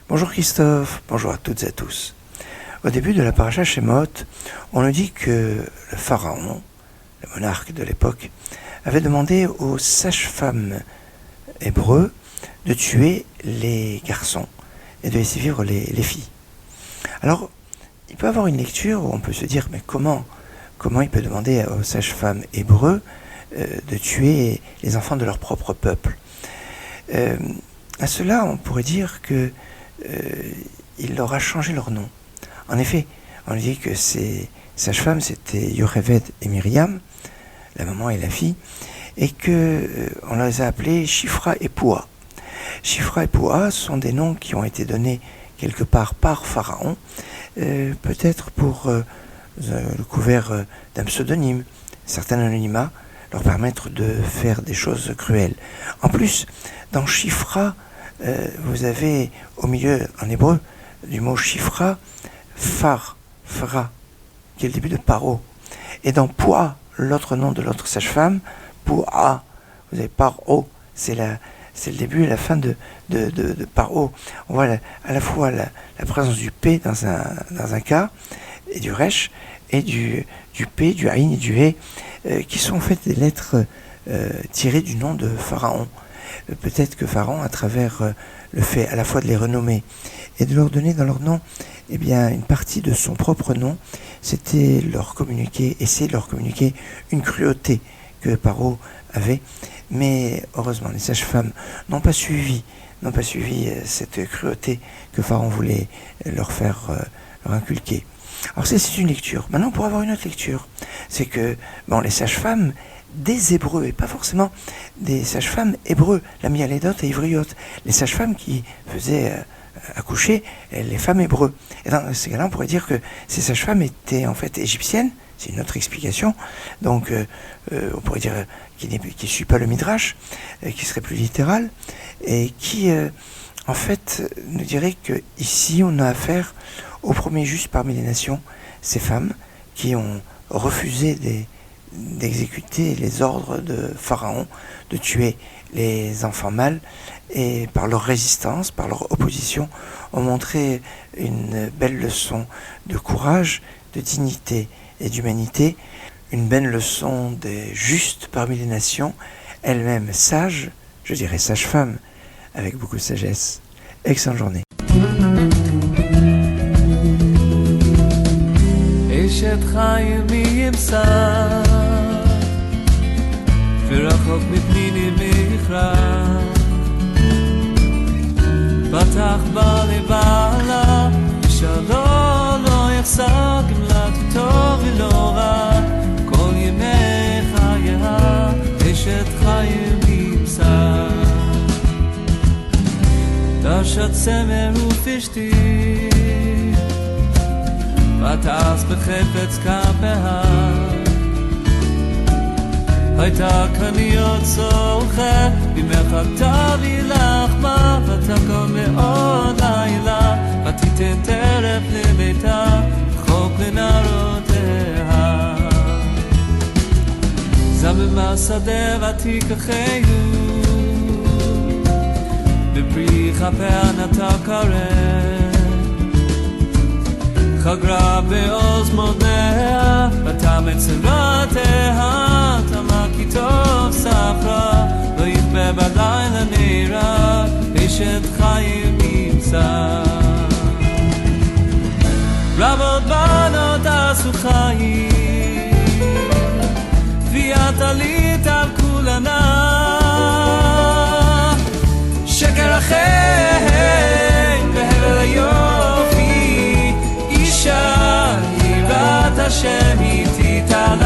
Bonjour Christophe, bonjour à toutes et à tous. Au début de la paracha Shemot, on nous dit que le pharaon, le monarque de l'époque, avait demandé aux sages-femmes hébreux de tuer les garçons et de laisser vivre les filles. Alors, il peut y avoir une lecture où on peut se dire, mais comment il peut demander aux sages-femmes hébreux de tuer les enfants de leur propre peuple? À cela, on pourrait dire que il leur a changé leur nom. En effet, on dit que ces sages-femmes, c'était Yocheved et Myriam, la maman et la fille, et que on les a appelées Shifra et Poua. Shifra et Poua sont des noms qui ont été donnés quelque part par Pharaon, peut-être pour le couvert d'un pseudonyme, certains anonymat, leur permettre de faire des choses cruelles. En plus, dans Shifra, vous avez au milieu, en hébreu, du mot Shifra, Phara, qui est le début de Paro. Et dans Poua, l'autre nom de l'autre sage-femme, Poua, vous avez Paro, c'est le début et la fin de Paro. On voit à la fois la présence du P dans un cas, et du Resh, et du P, du Aïn et du He, qui sont en fait des lettres tirées du nom de Pharaon. Peut-être que Pharaon, à travers le fait à la fois de les renommer et de leur donner dans leur nom une partie de son propre nom, c'était essayer de leur communiquer une cruauté que Paro avait. Mais heureusement, les sages-femmes n'ont pas suivi cette cruauté que Pharaon voulait leur inculquer. Alors c'est une lecture. Maintenant, on pourrait avoir une autre lecture. C'est que les sages-femmes des Hébreux, et pas forcément des sages-femmes hébreux, la Mialédot et Ivriot, les sages-femmes qui faisaient accoucher les femmes hébreux. Et dans ces cas-là, on pourrait dire que ces sages-femmes étaient en fait égyptiennes, c'est une autre explication, donc on pourrait dire qui ne suit pas le Midrash, qui serait plus littéral, et qui en fait nous dirait que ici on a affaire au premier juste parmi les nations, ces femmes qui ont refusé d'exécuter les ordres de Pharaon, de tuer les enfants mâles, et par leur résistance, par leur opposition, ont montré une belle leçon de courage, de dignité et d'humanité, une belle leçon des justes parmi les nations, elles-mêmes sages, je dirais sages-femmes, avec beaucoup de sagesse. Excellente journée. אשת חיים ימסר ורחוק מפניני מכרע פתח בלבלה ושלו לא יחסר גמלת טוב ולא רע כל ימי חייה אשת חיים ימסר דשת צמר ופשתי ותעש בחפץ כפיה הייתה כניות צורכת ממך תביא לחמה ותקום מאוד לילה ותיתן טרף לביתה חוק לנערותיה זממה שדה ותיקחהו בפרי כפיה נטע כרת חגרה בעוז מודיה ותמת צרתיה תמה כי טוב ספרה לא יכבה בלילה נערה אשת חיים ימצא רבות בנות עשו חיים תביעת עלית על כולנה שקר החיים והבל היופי יראת השם היא תיתנה